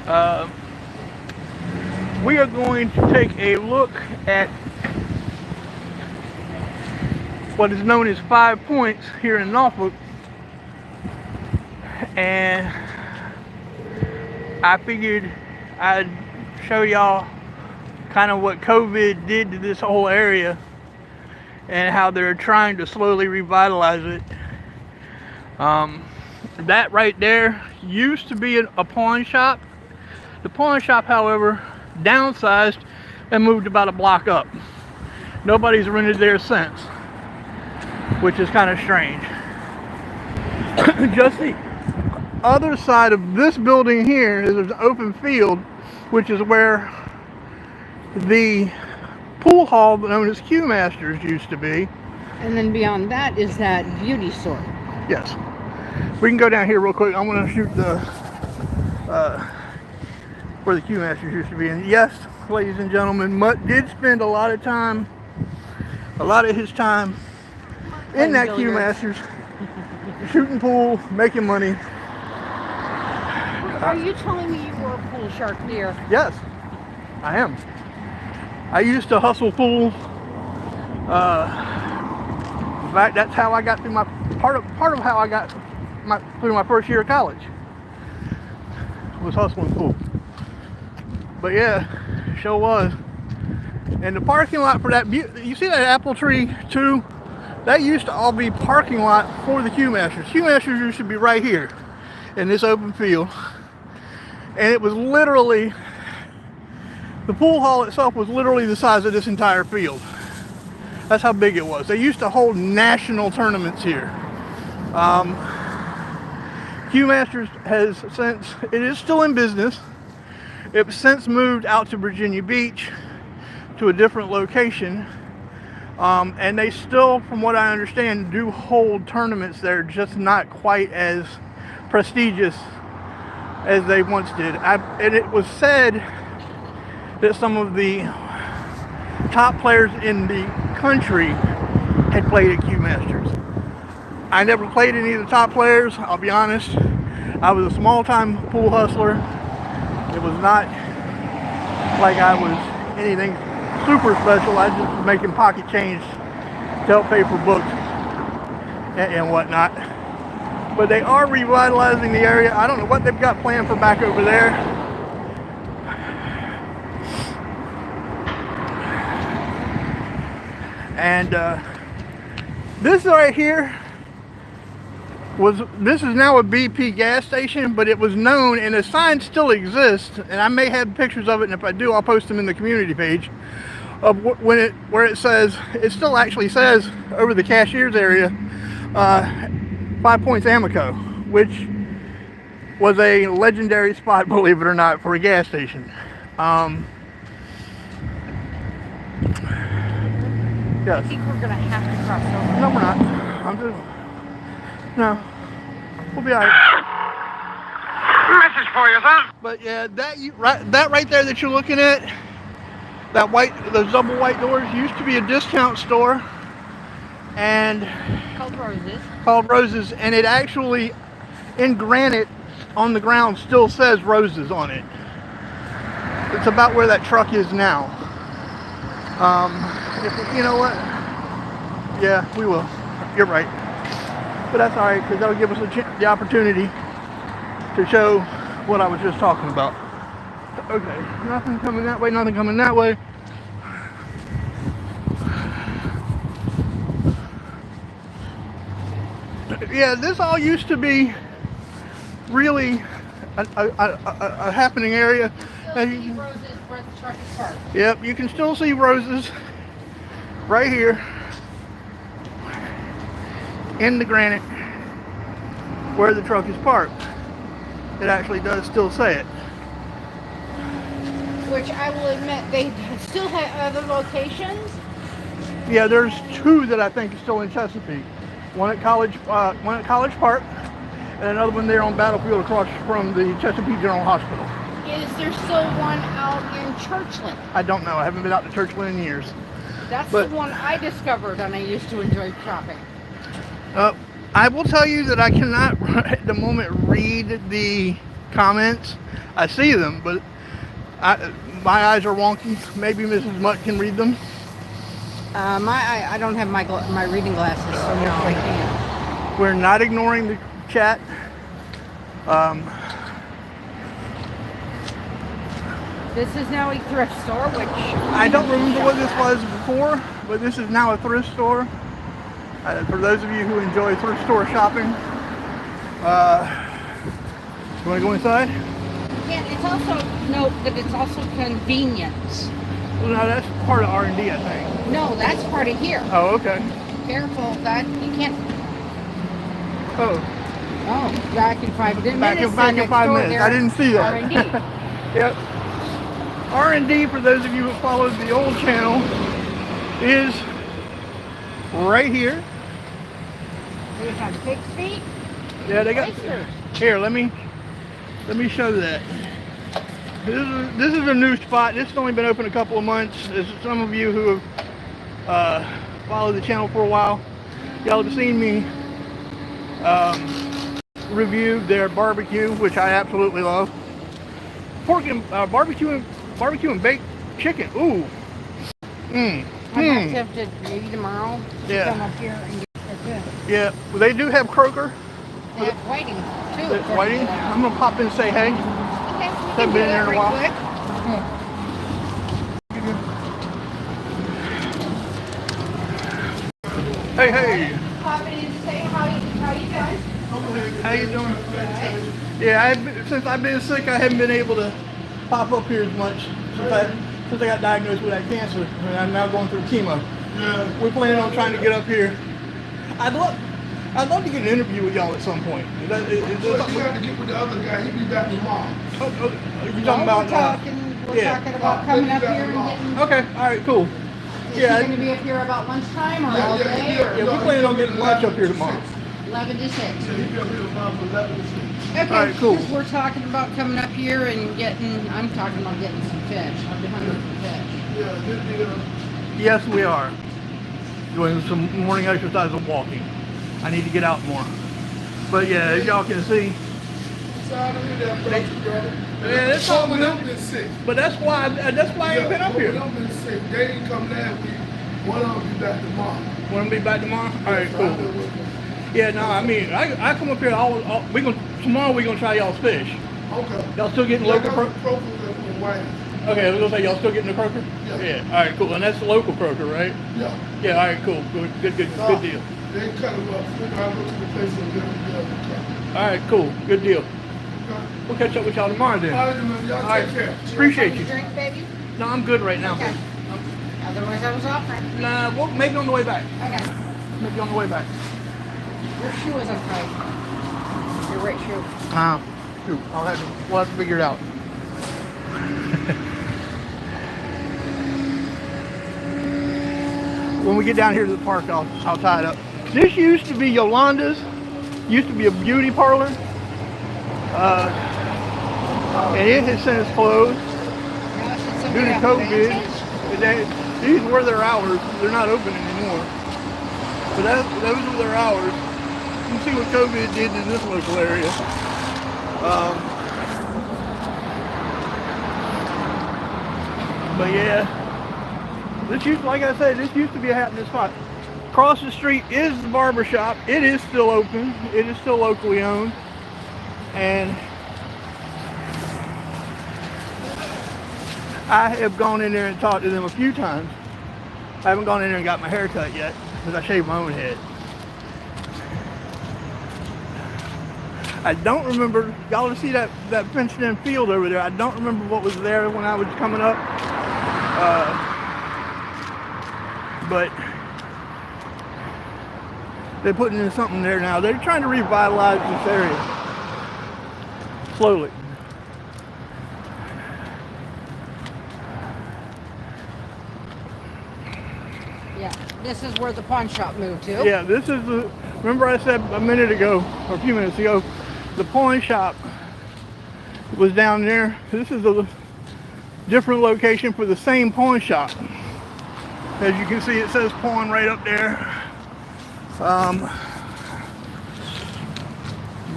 Uh, we are going to take a look at what is known as 5 Points here in Norfolk, and I figured I'd show y'all kind of what COVID did to this whole area and how they're trying to slowly revitalize it. That right there used to be a pawn shop. The pawn shop, however, downsized and moved about a block up. Nobody's rented there since, which is kind of strange. Just the other side of this building here is an open field, which is where the pool hall known as Q Masters used to be. And then beyond that is that beauty store. Yes. We can go down here real quick. I want to shoot the where the Q Masters used to be. And yes, ladies and gentlemen, Mutt did spend a lot of his time in that Q Masters, shooting pool, making money. Are you telling me you were a pool shark here? Yes, I am. I used to hustle pool. In fact, that's how I got through my part of how I got through my first year of college. Was hustling pool. But yeah, sure was. And the parking lot for that, you see that apple tree too? That used to all be parking lot for the Q Masters. Q Masters used to be right here in this open field. And it was literally, the pool hall itself was literally the size of this entire field. That's how big it was. They used to hold national tournaments here. Q Masters has since, it is still in business. It's since moved out to Virginia Beach to a different location. And they still, from what I understand, do hold tournaments there, just not quite as prestigious as they once did. And it was said that some of the top players in the country had played at Q Masters. I never played any of the top players, I'll be honest. I was a small-time pool hustler. It was not like I was anything super special. I just was making pocket change to help pay for books and whatnot. But they are revitalizing the area. I don't know what they've got planned for back over there. And this right here this is now a BP gas station, but it was known, and the sign still exists, and I may have pictures of it, and if I do, I'll post them in the community page of where it says, it still actually says over the cashier's area, 5 Points Amico, which was a legendary spot, believe it or not, for a gas station. Yes. I think we're gonna have to cross over. No, we're not. I'm just, no, we'll be all right. Message for you, son. But yeah, that right there that you're looking at, those double white doors used to be a discount store, and Called Roses. And it actually, in granite on the ground, still says Roses on it. It's about where that truck is now. You know what? Yeah, we will. You're right. But that's all right, because that'll give us the opportunity to show what I was just talking about. Okay, nothing coming that way, nothing coming that way. Yeah, this all used to be really a happening area. Roses where the truck is parked. Yep, you can still see Roses right here in the granite where the truck is parked. It actually does still say it. Which I will admit, they still have other locations. Yeah, there's two that I think are still in Chesapeake. One at College Park, and another one there on Battlefield across from the Chesapeake General Hospital. Is there still one out in Churchland? I don't know. I haven't been out to Churchland in years. That's the one I discovered, and I used to enjoy shopping. I will tell you that I cannot at the moment read the comments. I see them, but my eyes are wonky. Maybe Mrs. Mutt can read them. I don't have my reading glasses, so no, I can't. We're not ignoring the chat. This is now a thrift store, which I don't remember what this was before, but this is now a thrift store. For those of you who enjoy thrift store shopping, you want to go inside? yeah, it's also note that it's also convenience. Well, no, that's part of R&D, I think. No, that's part of here. Oh, okay. Careful, that you can't. Oh, Oh, back in 5 minutes. back in next 5 door minutes. there, I didn't see that. R&D. Yep. R&D, for those of you who followed the old channel, is right here. We have pig's feet. Yeah, they got. Oysters. Here, let me show that. This is a new spot. This has only been open a couple of months. As some of you who have followed the channel for a while, y'all have seen me review their barbecue, which I absolutely love. Pork and barbecue and baked chicken. Ooh. I'm not tempted maybe tomorrow to Yeah. come up here and get their food. Yeah, well, they do have croaker. They have whiting too. That's whiting. I'm gonna pop in and say hey. Okay, we Haven't can do been in that there in a while. right quick. Hey, hey. Pop in and say how you doing? How you doing? Yeah, since I've been sick, I haven't been able to pop up here as much since I got diagnosed with that cancer, and I'm now going through chemo. Yeah. We're planning on trying to get up here. I'd love to get an interview with y'all at some point. Is that So something? you got to get with the other guy. He be back tomorrow. You talking about? We're yeah. talking about coming up here and getting. Okay. All right. Cool. Is Yeah. he going to be up here about lunchtime or Yeah, all yeah, day? yeah. Yeah, we're planning on getting lunch up here tomorrow. 11 to 6. So he be up here tomorrow from 11 to 6. Okay, All right, cool. because we're talking about coming up here and getting. I'm talking about getting some fish. I've been hungry for fish. Yeah, this deal. Yes, we are doing some morning exercise and walking. I need to get out more. But yeah, as y'all can see, Sorry to hear that, brother. Yeah, that's all Some of good. them been sick. but that's why I ain't been up Some here. of them been sick. They didn't come last week. One of them be back tomorrow. Want to be back tomorrow? All right, So I've cool. been with them. Yeah, no, I mean, I come up here. Tomorrow we gonna try y'all's fish. Okay. Y'all still getting Yeah, local that's croaker? the profile from Wayne. Okay, I was gonna say y'all still getting the croaker? Yeah. All right, cool. And that's the local croaker, right? Yeah. Yeah. All right, cool. Good deal. They cut him up. We're going to go to the place and get him cut. All right, cool. Good deal. Okay. We'll catch up with y'all tomorrow then. All right, man. Y'all All right. take care. Appreciate Something you. to drink, baby? No, I'm good right now. Okay. Otherwise, I was offering. Nah, well, maybe on the way back. Okay. Maybe on the way back. Your shoe is untied. Your right shoe. Shoot, we'll have to figure it out. When we get down here to the park, I'll tie it up. This used to be Yolanda's. Used to be a beauty parlor. And it has since closed Now it's just due to something COVID. advantage. These were their hours. They're not open anymore. But those were their hours. You can see what COVID did to this local area. But yeah, like I said, this used to be a happening spot. Across the street is the barber shop. It is still open. It is still locally owned. And I have gone in there and talked to them a few times. I haven't gone in there and got my hair cut yet because I shaved my own head. I don't remember, y'all see that fenced in field over there. I don't remember what was there when I was coming up. But they're putting in something there now. They're trying to revitalize this area slowly. Yeah, this is where the pawn shop moved to. Yeah, this is the, remember I said a minute ago, or a few minutes ago, the pawn shop was down there. This is a different location for the same pawn shop. As you can see, it says pawn right up there.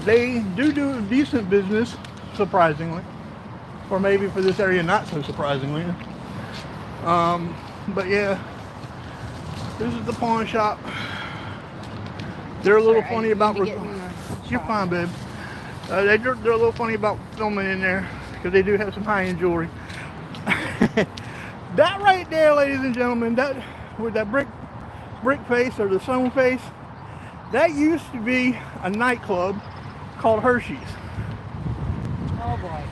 They do decent business surprisingly, or maybe for this area not so surprisingly. But yeah, this is the pawn shop. They're a little Sorry, funny I about. need to get in the You're shop. fine, babe. They're a little funny about filming in there because they do have some high-end jewelry. That right there, ladies and gentlemen, that with that brick face or the stone face, that used to be a nightclub called Hershey's. Oh boy.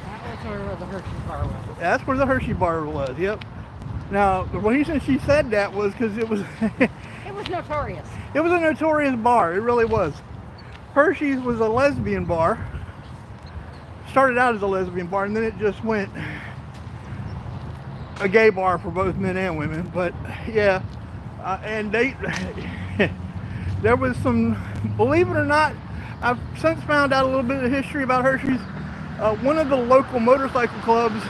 That was where the Hershey bar was. That's where the Hershey bar was. Yep. Now the reason she said that was because it was It was notorious. it was a notorious bar. It really was. Hershey's was a lesbian bar. Started out as a lesbian bar, and then it just went a gay bar for both men and women. But yeah, and they there was some, believe it or not, I've since found out a little bit of history about Hershey's. One of the local motorcycle clubs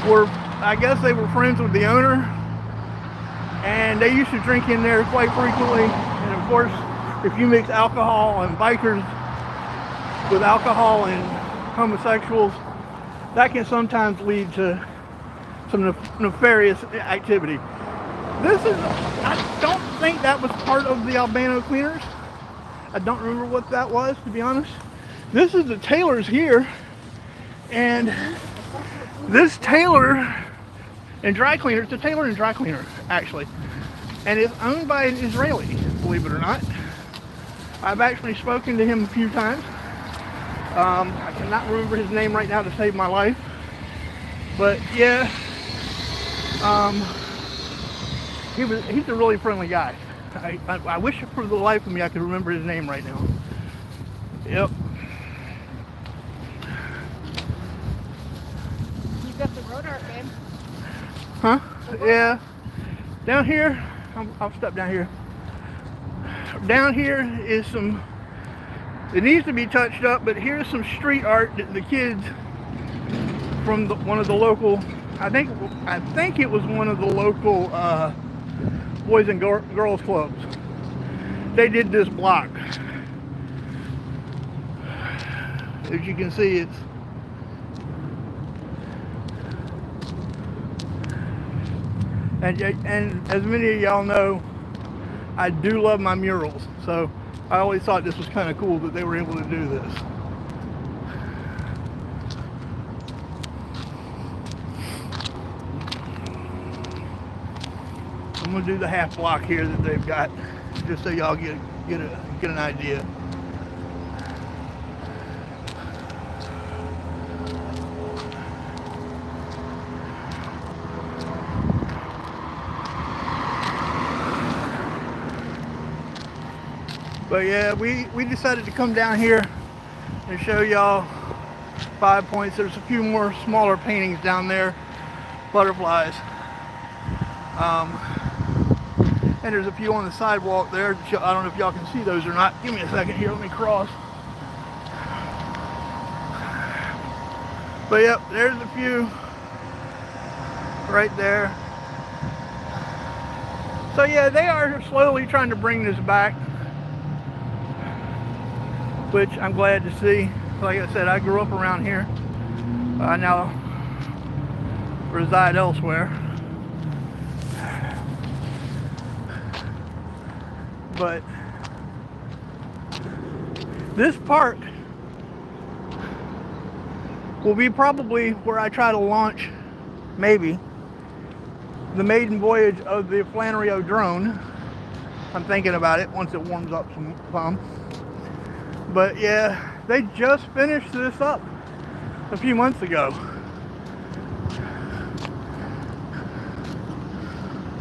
were, I guess they were friends with the owner, and they used to drink in there quite frequently. And of course, if you mix alcohol and bikers with alcohol and homosexuals, that can sometimes lead to some nefarious activity. I don't think that was part of the Albano Cleaners. I don't remember what that was, to be honest. This is the Taylor's here, and this Taylor and dry cleaner, it's a Taylor and dry cleaner, actually. And it's owned by an Israeli, believe it or not. I've actually spoken to him a few times. I cannot remember his name right now to save my life. But yeah, he's a really friendly guy. I wish for the life of me I could remember his name right now. Yep. You got the road art, babe. Huh? Yeah. Down here, I'll step down here. Down here is some, it needs to be touched up, but here's some street art that the kids from one of the local, I think it was one of the local boys and girls clubs. They did this block. As you can see, it's and as many of y'all know, I do love my murals, so I always thought this was kind of cool that they were able to do this. I'm gonna do the half block here that they've got, just so y'all get an idea. But yeah, we decided to come down here and show y'all 5 points. There's a few more smaller paintings down there, butterflies. And there's a few on the sidewalk there. I don't know if y'all can see those or not. Give me a second here, let me cross. But yep, there's a few right there. So yeah, they are slowly trying to bring this back, which I'm glad to see. Like I said, I grew up around here. I now reside elsewhere. But this park will be probably where I try to launch, maybe, the maiden voyage of the Flannery O drone. I'm thinking about it once it warms up some. But yeah, they just finished this up a few months ago.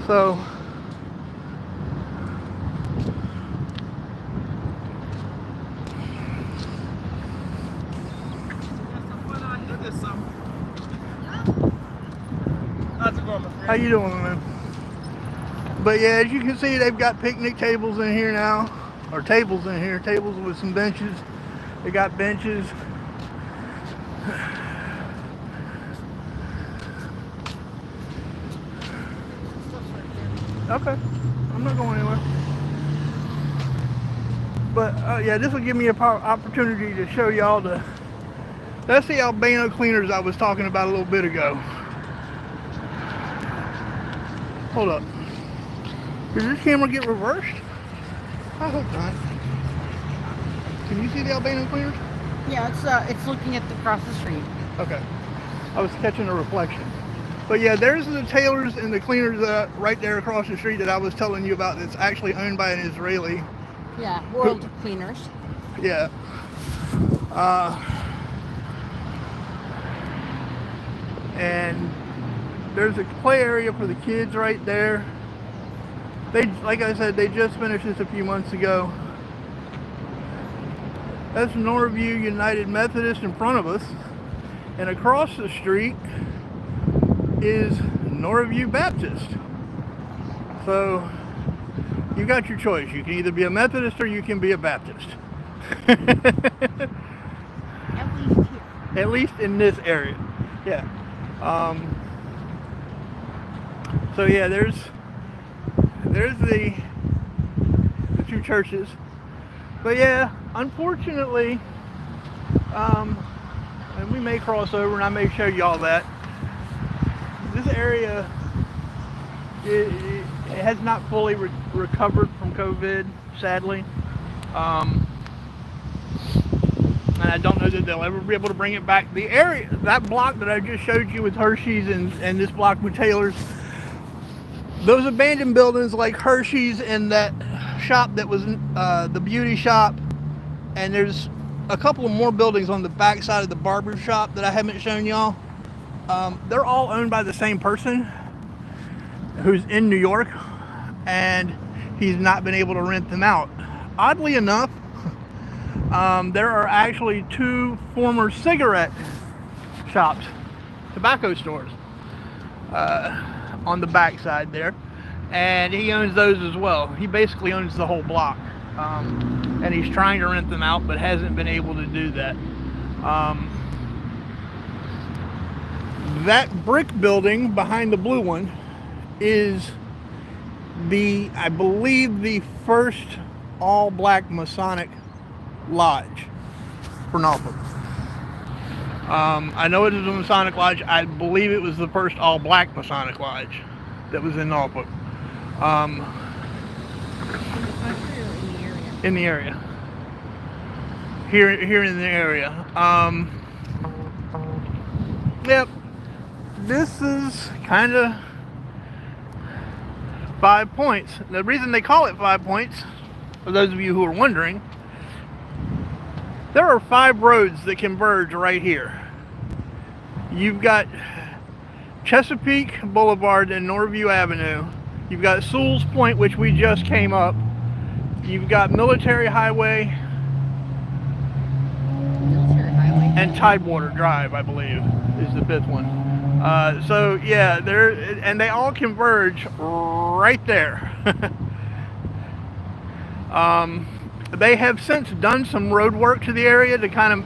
So how you doing, man? But yeah, as you can see, they've got picnic tables in here now, or tables in here, tables with some benches. They got benches. Okay, I'm not going anywhere. But yeah, this will give me an opportunity to show y'all the That's the albino cleaners I was talking about a little bit ago. Hold up. Did this camera get reversed? I hope not. Can you see the albino cleaners? Yeah, it's looking at across the street. Okay. I was catching a reflection. But yeah, there's the tailors and the cleaners right there across the street that I was telling you about that's actually owned by an Israeli. Yeah, World Cleaners. Yeah. And there's a play area for the kids right there. Like I said, they just finished this a few months ago. That's Norview United Methodist in front of us. And across the street is Norview Baptist. So you got your choice. You can either be a Methodist or you can be a Baptist. At least here. At least in this area. Yeah. So yeah, there's the two churches. But yeah, unfortunately, and we may cross over and I may show you all that. This area it has not fully recovered from COVID, sadly. And I don't know that they'll ever be able to bring it back. The area, that block that I just showed you with Hershey's and this block with Taylor's, those abandoned buildings like Hershey's and that shop that was the beauty shop, and there's a couple of more buildings on the back side of the barber shop that I haven't shown y'all. They're all owned by the same person who's in New York, and he's not been able to rent them out. Oddly enough, there are actually two former cigarette shops, tobacco stores, on the back side there, and he owns those as well. He basically owns the whole block, and he's trying to rent them out but hasn't been able to do that. That brick building behind the blue one is I believe the first all-black Masonic lodge for Norfolk. I know it is a Masonic lodge. I believe it was the first all-black Masonic lodge that was in Norfolk. In the area. Here in the area. Yep. This is kind of 5 points. The reason they call it 5 points, for those of you who are wondering, there are 5 roads that converge right here. You've got Chesapeake Boulevard and Norview Avenue. You've got Sewell's Point, which we just came up. You've got Military Highway and Tidewater Drive, I believe, is the 5th one. So yeah, and they all converge right there. They have since done some road work to the area to kind of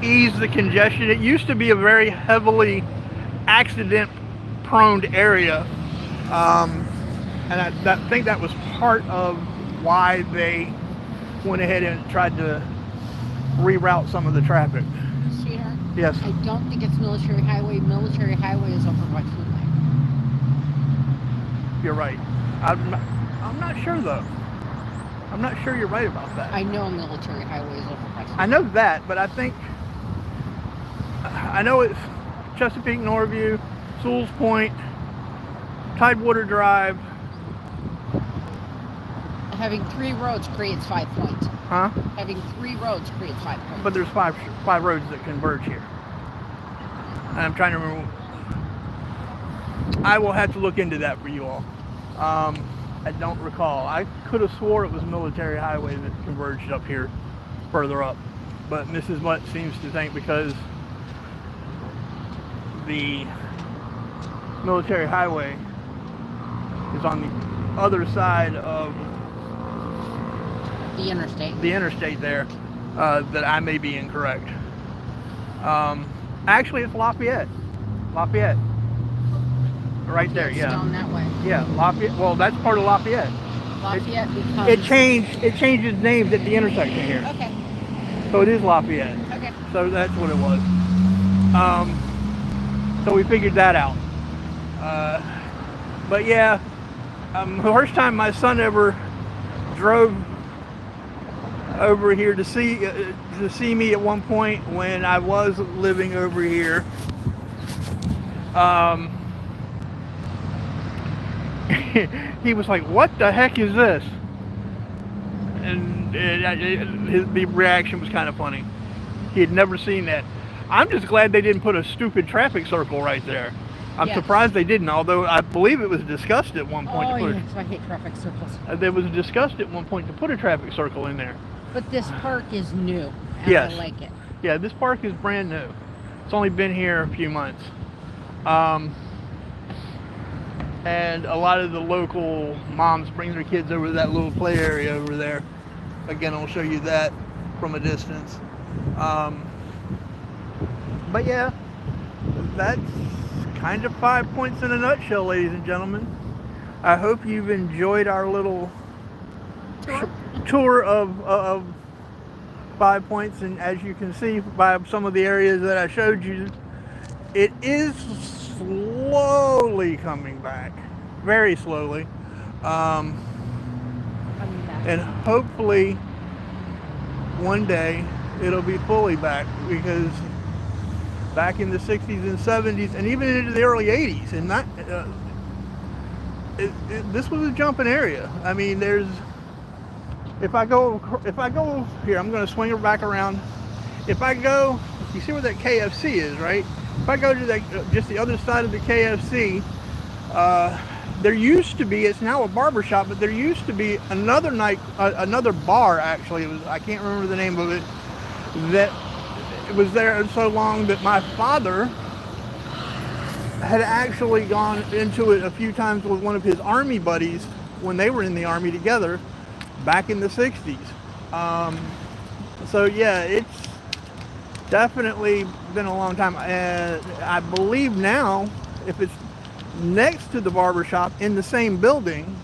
ease the congestion. It used to be a very heavily accident-prone area, and I think that was part of why they went ahead and tried to reroute some of the traffic. Sweetheart? Yes? I don't think it's Military Highway. Military Highway is over by Food Line. You're right. I'm not sure, though. I'm not sure you're right about that. I know Military Highway is over by Food Line. I know that, but I know it's Chesapeake, Norview, Sewell's Point, Tidewater Drive. Having 3 roads creates 5 points. Huh? Having 3 roads creates 5 points. But there's five roads that converge here. And I'm trying to remember. I will have to look into that for you all. I don't recall. I could have swore it was Military Highway that converged up here further up. But Mrs. Mutt seems to think because the Military Highway is on the other side of the interstate. The interstate there, that I may be incorrect. Actually, it's Lafayette. Lafayette. Right there, yeah. Down that way. Yeah, Lafayette. Well, that's part of Lafayette. Lafayette becomes... It changes names at the intersection here. Okay. So it is Lafayette. Okay. So that's what it was. So we figured that out. But yeah, the first time my son ever drove over here to see me at one point when I was living over here. He was like, "What the heck is this?" And the reaction was kind of funny. He had never seen that. I'm just glad they didn't put a stupid traffic circle right there. I'm Yes. surprised they didn't, although I believe it was discussed at one point Oh, to put yes, I hate traffic circles. There was discussed at one point to put a traffic circle in there. But this park is new, and Yes. I like it. Yeah, this park is brand new. It's only been here a few months. And a lot of the local moms bring their kids over to that little play area over there. Again, I'll show you that from a distance. But yeah, that's kind of 5 points in a nutshell, ladies and gentlemen. I hope you've enjoyed our little tour of 5 points, and as you can see by some of the areas that I showed you, it is slowly coming back, very slowly, and hopefully one day it'll be fully back, because back in the 60s and 70s and even into the early 80s, and this was a jumping area. I mean, if I go here, I'm going to swing it back around. If I go, you see where that KFC is, right? If I go to just the other side of the KFC, there used to be, it's now a barber shop, but there used to be another another bar, actually. I can't remember the name of it, that it was there so long that my father had actually gone into it a few times with one of his army buddies when they were in the army together back in the 60s. So yeah, it's definitely been a long time. And I believe now, if it's next to the barber shop in the same building,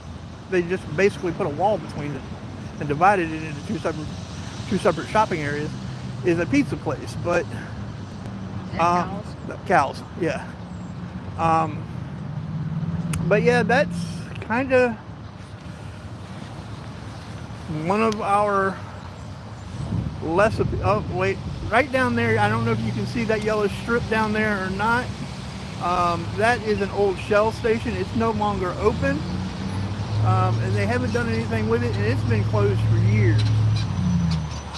they just basically put a wall between it and divided it into two separate shopping areas, is a pizza place. But Cal's, yeah. But yeah, that's kind of one of our less. Oh wait, right down there, I don't know if you can see that yellow strip down there or not. That is an old Shell station. It's no longer open, and they haven't done anything with it, and it's been closed for years.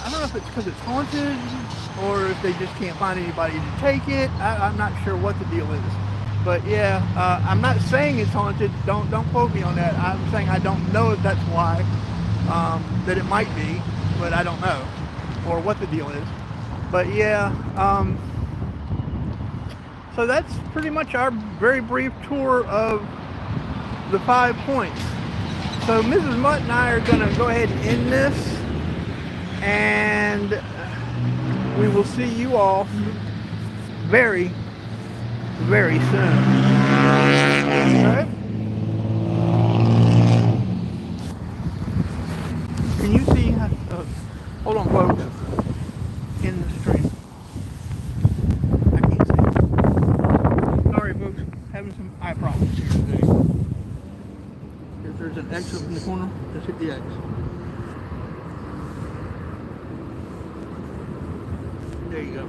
I don't know if it's because it's haunted or if they just can't find anybody to take it. I'm not sure what the deal is. But yeah, I'm not saying it's haunted. Don't quote me on that. I'm saying I don't know if that's why. That it might be, but I don't know, or what the deal is. But yeah, so that's pretty much our very brief tour of the 5 points. So Mrs. Mutt and I are going to go ahead and end this, and we will see you all very, very soon. All right? Can you see? Hold on, folks. In the stream. I can't see. Sorry, folks. Having some eye problems here today. If there's an X up in the corner, just hit the X. There you go.